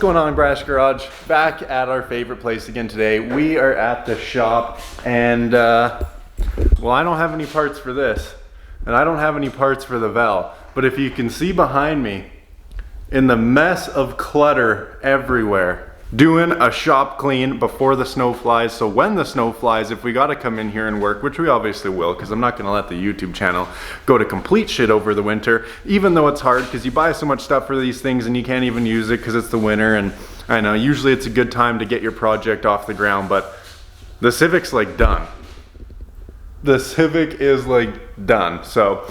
going on, Brash Garage? Back at our favorite place again today. We are at the shop and well, I don't have any parts for this and I don't have any parts for the Vel, but if you can see behind me, in the mess of clutter everywhere, doing a shop clean before the snow flies. So when the snow flies, if we gotta come in here and work, which we obviously will, because I'm not gonna let the YouTube channel go to complete shit over the winter, even though it's hard because you buy so much stuff for these things and you can't even use it because it's the winter. And I know usually it's a good time to get your project off the ground, but the Civic's like done. The Civic is like done. So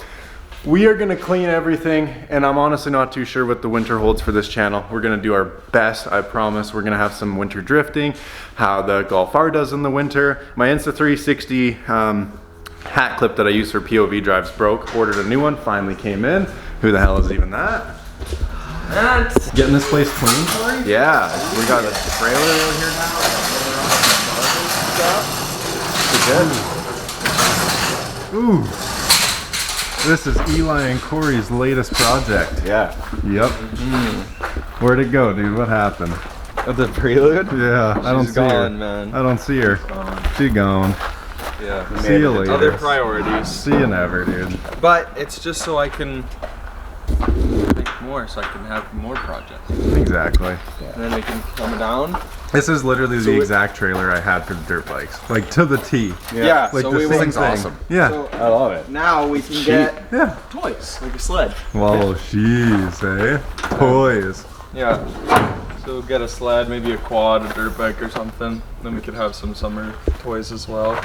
we are gonna clean everything, and I'm honestly not too sure what the winter holds for this channel. We're gonna do our best, I promise. We're gonna have some winter drifting, how the Golf R does in the winter. My Insta360 hat clip that I use for POV drives broke. Ordered a new one, finally came in. Who the hell is even that? Getting this place clean, Corey? Yeah, we got a trailer out here now. We're good. Ooh. This is Eli and Corey's latest project. Yeah. Yep. Where'd it go, dude? What happened? The Prelude? Yeah. I don't see her. Man. I don't see her. She's gone. Yeah. See you later. Other priorities. See you never, dude. But it's just so I can make more, so I can have more projects. Exactly. Yeah. And then we can come down. This is literally the exact trailer I had for the dirt bikes, like to the T. Yeah, like so the same thing. awesome. Yeah, so I love it. Now we can get toys, like a sled. Well, jeez, eh? Toys. Yeah. So we'll get a sled, maybe a quad, a dirt bike or something. Then we could have some summer toys as well.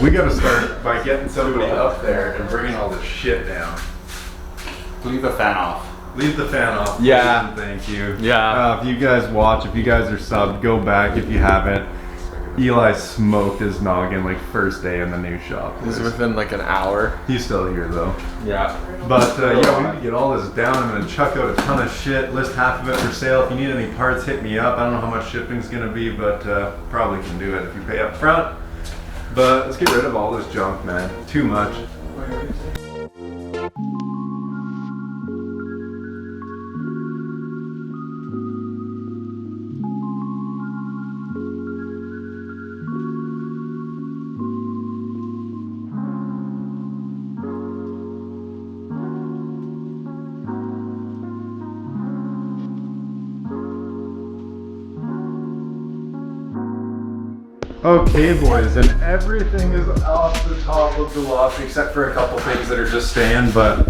We gotta start by getting somebody up there and bringing all this shit down. Leave the fan off. Leave the fan off. Yeah. Thank you. Yeah. If you guys watch, if you guys are subbed, go back if you haven't. Eli smoked his noggin like first day in the new shop. It was within like an hour. He's still here though. Yeah. But yeah, we need to get all this down. I'm gonna chuck out a ton of shit, list half of it for sale. If you need any parts, hit me up. I don't know how much shipping's gonna be, but probably can do it if you pay up front. But let's get rid of all this junk, man. Too much. Okay, boys, and everything is off the top of the loft except for a couple things that are just staying, but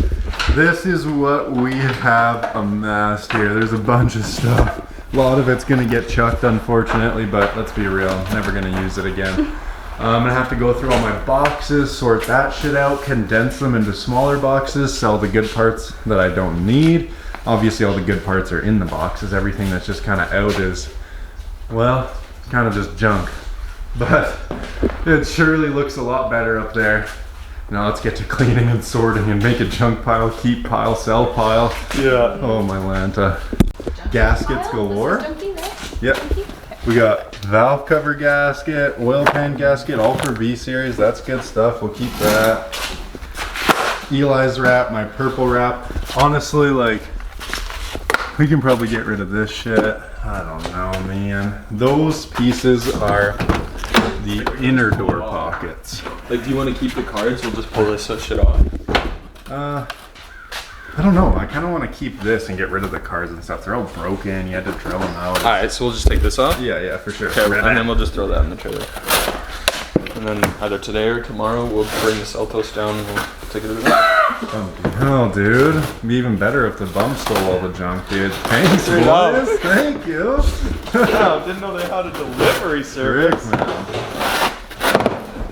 this is what we have amassed here. There's a bunch of stuff. A lot of it's gonna get chucked, unfortunately, but let's be real, I'm never gonna use it again. I'm gonna have to go through all my boxes, sort that shit out, condense them into smaller boxes, sell the good parts that I don't need. Obviously, all the good parts are in the boxes. Everything that's just kind of out is, well, kind of just junk. But it surely looks a lot better up there. Now let's get to cleaning and sorting and make a junk pile, keep pile, sell pile. Yeah. Oh my Lanta. Gaskets galore. Yep. We got valve cover gasket, oil pan gasket, all for V series. That's good stuff. We'll keep that. Eli's wrap, my purple wrap. Honestly, like, we can probably get rid of this shit. I don't know, man. Those pieces are the inner door pockets. Like, do you want to keep the cards? We'll just pull this shit off. I don't know. I kind of want to keep this and get rid of the cards and stuff. They're all broken. You had to drill them out. Alright, so we'll just take this off? Yeah, for sure. Okay, and then we'll just throw that in the trailer. And then either today or tomorrow, we'll bring the Seltos down and we'll take it to the Oh, dude. It'd be even better if the bum stole all the junk, dude. Thanks, boys. Thank you. Wow, didn't know they had a delivery service. Rick, man.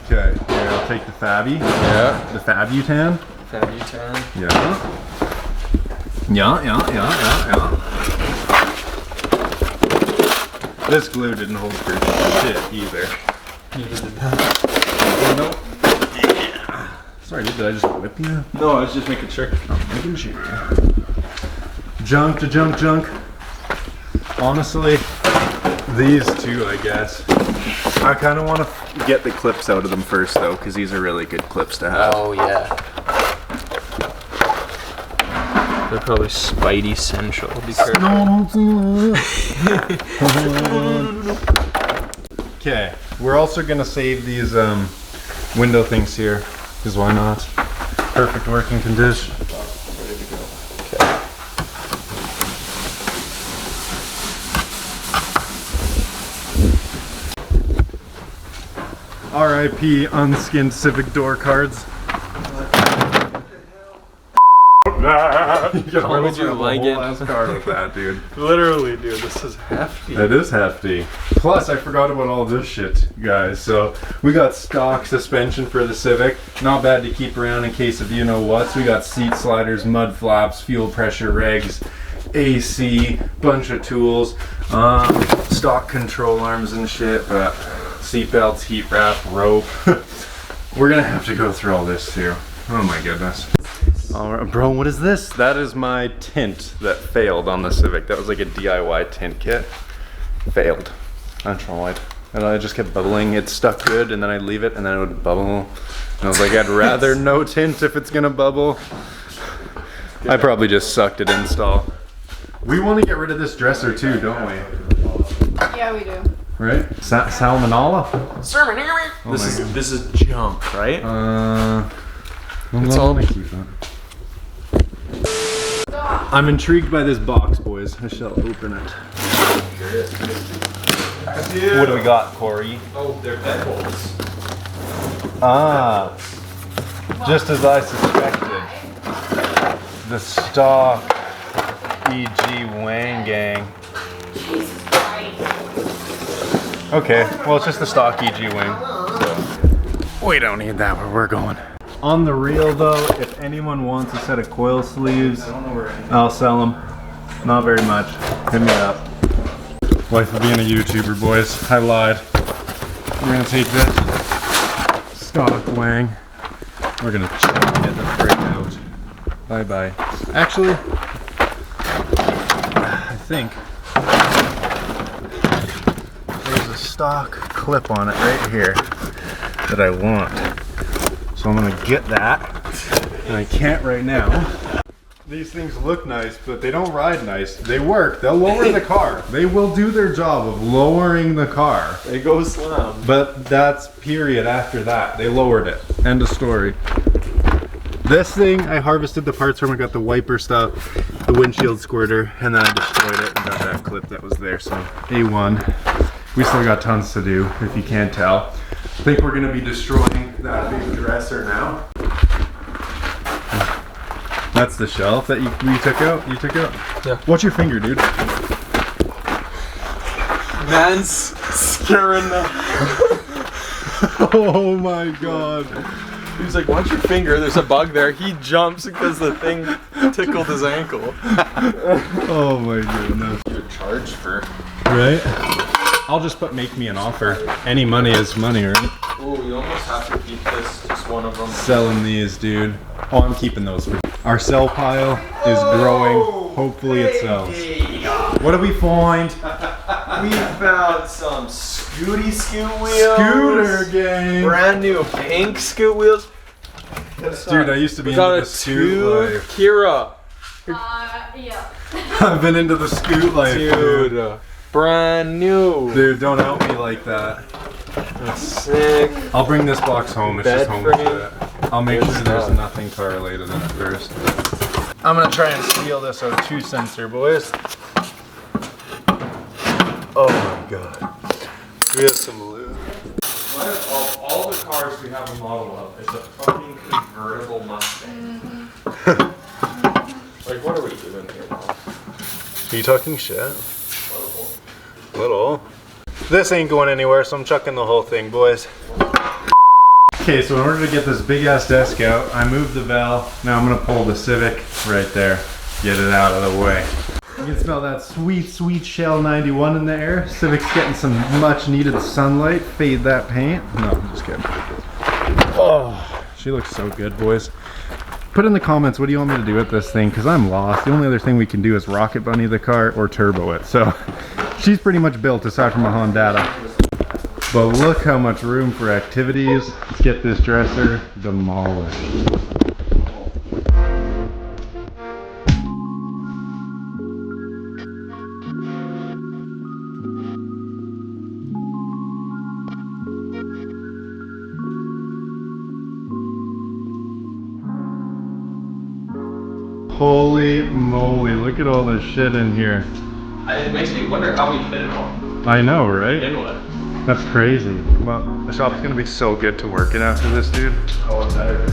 Okay, here, I'll take the Fabby. Yeah. The Fabutan. Fabutan. Yeah. Yeah. This glue didn't hold for shit either. Neither did that. Nope. Yeah. Sorry, dude, did I just whip you? No, I was just making sure. I'm making sure. Junk to junk. Honestly, these two, I guess. I kind of want to get the clips out of them first, though, because these are really good clips to have. Oh, yeah. They're Probably Spidey Central. Be careful. Okay, we're also gonna save these window things here, because why not? Perfect working condition. RIP unskinned Civic door cards. Why would you like it? Card with that, dude. Literally, dude, this is hefty. It is hefty. Plus, I forgot about all this shit, guys. So, we got stock suspension for the Civic. Not bad to keep around in case of you know what. So we got seat sliders, mud flaps, fuel pressure regs, AC, bunch of tools, stock control arms and shit, but seat belts, heat wrap, rope. We're gonna have to go through all this too. Oh my goodness. Alright, bro, what is this? That is my tint that failed on the Civic. That was like a DIY tint kit. Failed. I don't know why. And I just kept bubbling. It stuck good, and then I'd leave it, and then it would bubble. And I was like, I'd rather no tint if it's gonna bubble. I probably just sucked at install. We want to get rid of this dresser too, don't we? Yeah, we do. Right? Salmonella? This is junk, right? It's all keep that. I'm intrigued by this box, boys. I shall open it. Dude. What do we got, Corey? Oh, they're deadbolts. Ah, just as I suspected. The stock EG Wang Gang. Jesus Christ. Okay, well it's just the stock EG Wing. So. We don't need that where we're going. On the real though, if anyone wants a set of coil sleeves, I'll sell them. Not very much. Hit me up. Life of being a YouTuber, boys. I lied. We're gonna take this stock Wang. We're gonna get the frick out. Bye bye. Actually, I think there's a stock clip on it right here that I want. So I'm gonna get that, and I can't right now. These things look nice, but they don't ride nice. They work, they'll lower the car. They will do their job of lowering the car. They go slam. But that's period after that. They lowered it. End of story. This thing, I harvested the parts from. I got the wiper stuff, the windshield squirter, and then I destroyed it and got that clip that was there. So A1. We still got tons to do, if you can't tell. I think we're gonna be destroying that big dresser now. That's the shelf that you took out? You took out? Yeah. What's your finger, dude? Man's scaring the... Oh my god. He's like, watch your finger, there's a bug there. He jumps because the thing tickled his ankle. Oh my goodness. You're charged for... Right? I'll just put make me an offer. Any money is money, right? Oh, you almost have to keep this, just one of them. Selling these, dude. Oh, I'm keeping those for our sell pile is growing. Hopefully it sells. What did we find? We found some Scooty Scoot wheels. Scooter gang. Brand new pink Scoot wheels. Dude, I used to be We into got the a Scoot life. Kira. Yeah. I've been into the Scoot life, dude. Dude, brand new. Dude, don't out me like that. That's sick. I'll bring this box home. It's just Bed home frame. shit. I'll make Good sure there's stuff. nothing car related in it first. I'm gonna try and steal this out of 2 sensor, boys. Oh my god. We have some loot. Of all the cars we have a model of, it's a fucking convertible Mustang. Like, what are we doing here, Paul? Are you talking shit? Little. This ain't going anywhere, so I'm chucking the whole thing, boys. Okay, so in order to get this big ass desk out, I moved the valve. Now I'm gonna pull the Civic right there. Get it out of the way. You can smell that sweet, sweet Shell 91 in the air. Civic's getting some much needed sunlight. Fade that paint. No, I'm just kidding. Oh, she looks so good, boys. Put in the comments, what do you want me to do with this thing? Because I'm lost. The only other thing we can do is rocket bunny the car or turbo it. So she's pretty much built aside from a Honda. But look how much room for activities. Let's get this dresser demolished. Holy moly, look at all this shit in here. It makes me wonder how we fit it all I know, right? in with. That's crazy. Well, the shop's gonna be so good to work in after this, dude. Oh, it's better.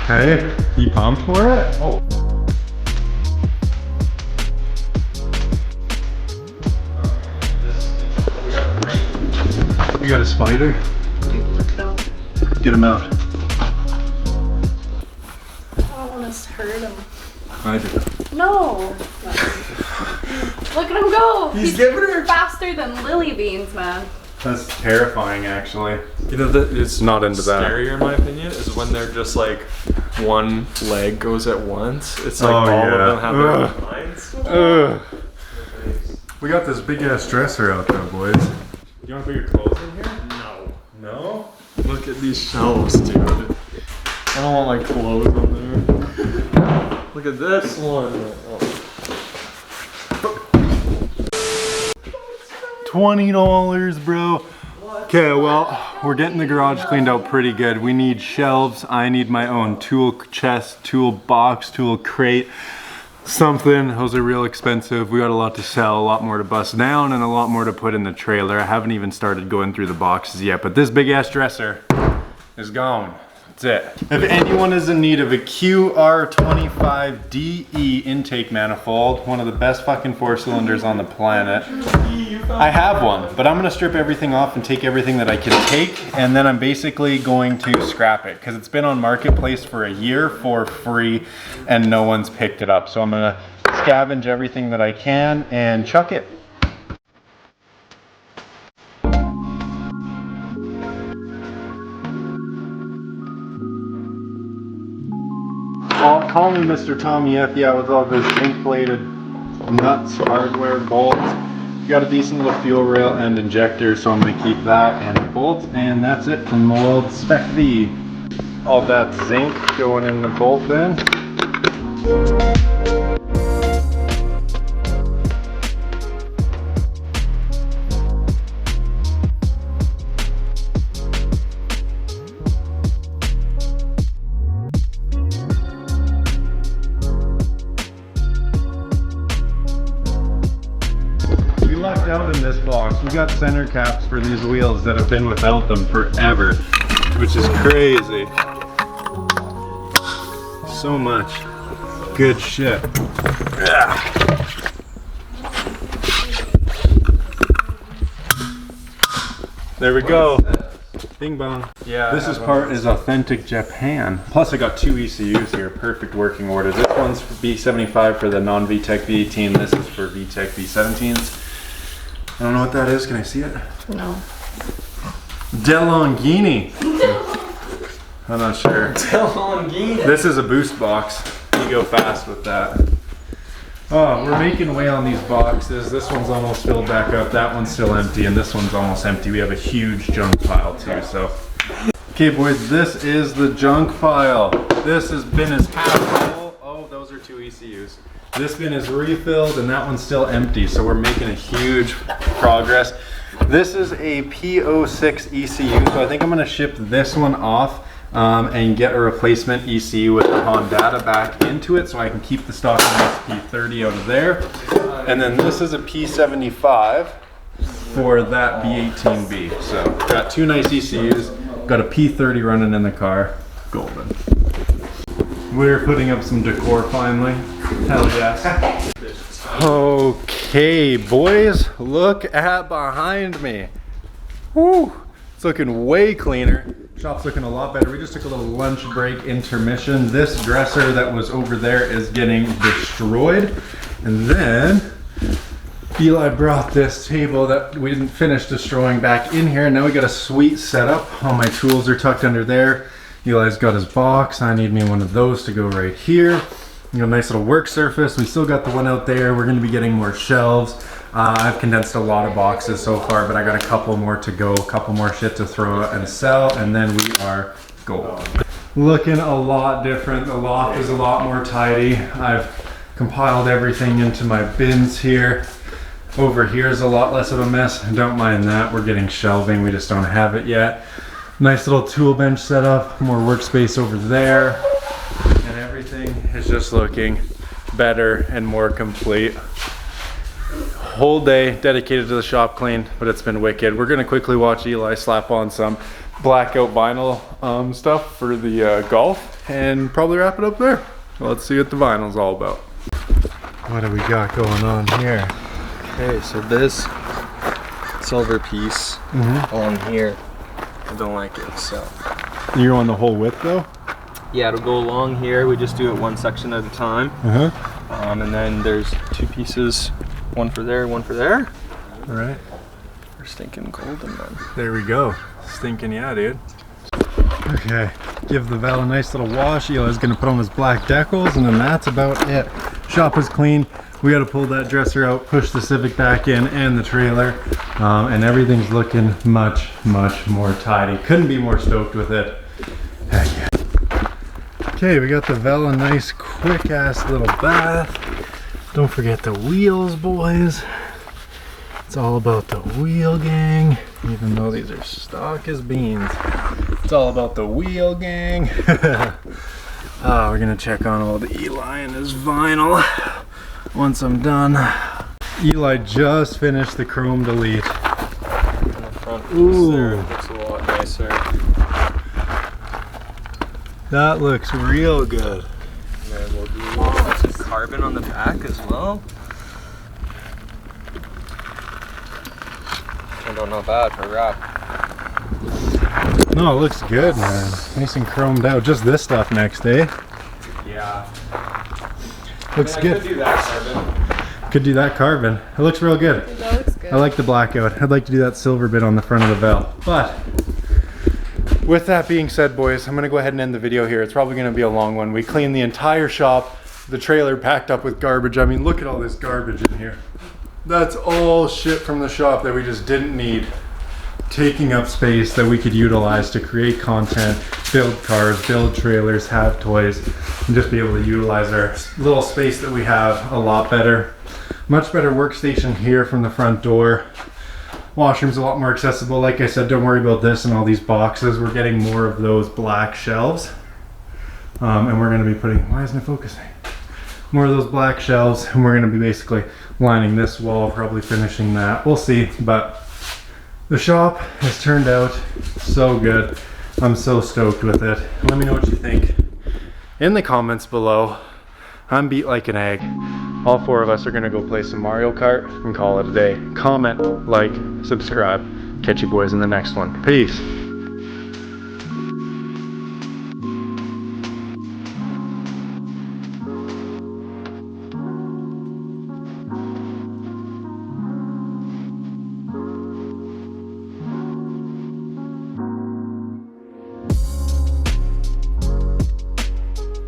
Hey, you pumped for it? Oh. You got a spider? Get him out. I don't want to hurt him. I do. No. Look at him go. He's giving her. Faster than lily beans, man. That's terrifying, actually. You know, it's not into that. scarier in my opinion is when they're just like one leg goes at once. It's like Oh, all yeah. of them have their Ugh. own lines. Ugh. We got this big ass dresser out there, boys. You wanna put your clothes in here? No. No? Look at these shelves, dude. I don't want my clothes on there. Look at this one. $20, bro. Okay, well, we're getting the garage cleaned out pretty good. We need shelves. I need my own tool chest, tool box, tool crate, something. Those are real expensive. We got a lot to sell, a lot more to bust down, and a lot more to put in the trailer. I haven't even started going through the boxes yet, but this big ass dresser is gone. That's it. If anyone is in need of a QR25DE intake manifold, one of the best fucking 4-cylinders on the planet, I have one, but I'm gonna strip everything off and take everything that I can take, and then I'm basically going to scrap it because it's been on Marketplace for a year for free and no one's picked it up. So I'm gonna scavenge everything that I can and chuck it. Call me Mr. Tommy F. Yeah, with all those zinc-plated nuts, hardware, bolts. You got a decent little fuel rail and injector, so I'm gonna keep that and the bolts, and that's it from the old Spec V. All that zinc going in the bolt then. Lucked out in this box. We got center caps for these wheels that have been without them forever, which is crazy. So much good shit. There we go. Bing bong. Yeah. This is authentic Japan. Plus I got 2 ECUs here, perfect working order. This one's for B75 for the non-VTEC V18. This is for VTEC V17s. I don't know what that is. Can I see it? No. DeLonghi. I'm not sure. DeLonghi. This is a boost box. You go fast with that. Oh, we're making way on these boxes. This one's almost filled back up. That one's still empty, and this one's almost empty. We have a huge junk pile too. So, okay, boys, this is the junk pile. This has been as half full. Oh, those are 2 ECUs. This bin is refilled and that one's still empty, so we're making a huge progress. This is a P06 ECU, so I think I'm gonna ship this one off and get a replacement ECU with the Honda back into it so I can keep the stock SP30 out of there. And then this is a P75 for that B18B. So got 2 nice ECUs, got a P30 running in the car, golden. We're putting up some decor finally. Hell yes. Okay, boys, look at behind me. Woo! It's looking way cleaner. Shop's looking a lot better. We just took a little lunch break intermission. This dresser that was over there is getting destroyed. And then Eli brought this table that we didn't finish destroying back in here. Now we got a sweet setup. All my tools are tucked under there. Eli's got his box. I need me one of those to go right here. You know, nice little work surface. We still got the one out there. We're gonna be getting more shelves. I've condensed a lot of boxes so far, but I got a couple more to go, a couple more shit to throw out and sell, and then we are golden. Looking a lot different. The loft is a lot more tidy. I've compiled everything into my bins here. Over here is a lot less of a mess. Don't mind that. We're getting shelving. We just don't have it yet. Nice little tool bench set up. More workspace over there. And everything is just looking better and more complete. Whole day dedicated to the shop clean, but it's been wicked. We're gonna quickly watch Eli slap on some blackout vinyl stuff for the Golf and probably wrap it up there. Let's see what the vinyl's all about. What do we got going on here? Okay, so this silver piece on here, I don't like it, so. You're on the whole width though? Yeah, it'll go along here. We just do it one section at a time. And then there's two pieces, one for there, one for there. All right. We're stinking golden then. There we go. Stinking yeah, dude. Okay, give the Val a nice little wash. Eli's gonna put on his black decals and then that's about it. Shop is clean. We gotta pull that dresser out, push the Civic back in and the trailer. And everything's looking much, much more tidy. Couldn't be more stoked with it. Heck yeah. Okay, we got the Val a nice quick ass little bath. Don't forget the wheels, boys. It's all about the wheel gang, even though these are stock as beans. It's all about the wheel gang. We're gonna check on old Eli and his vinyl once I'm done. Eli just finished the chrome delete. And the front piece there looks a lot nicer. That looks real good. And then we'll do some carbon on the back as well. Turned out not bad for a wrap. No, it looks good, man. Nice and chromed out. Just this stuff next, eh? Yeah. Looks good. Could do that carbon. Could do that carbon. It looks real good. That looks good. I like the blackout. I'd like to do that silver bit on the front of the Vel. But with that being said, boys, I'm gonna go ahead and end the video here. It's probably gonna be a long one. We cleaned the entire shop, the trailer packed up with garbage. I mean, look at all this garbage in here. That's all shit from the shop that we just didn't need. Taking up space that we could utilize to create content, build cars, build trailers, have toys, and just be able to utilize our little space that we have a lot better. Much better workstation here from the front door. Washroom's a lot more accessible. Like I said, don't worry about this and all these boxes. We're getting more of those black shelves. And we're gonna be putting, why isn't it focusing? More of those black shelves, and we're gonna be basically lining this wall, probably finishing that. We'll see, but the shop has turned out so good. I'm so stoked with it. Let me know what you think in the comments below. I'm beat like an egg. All four of us are gonna go play some Mario Kart and call it a day. Comment, like, subscribe. Catch you boys in the next one. Peace.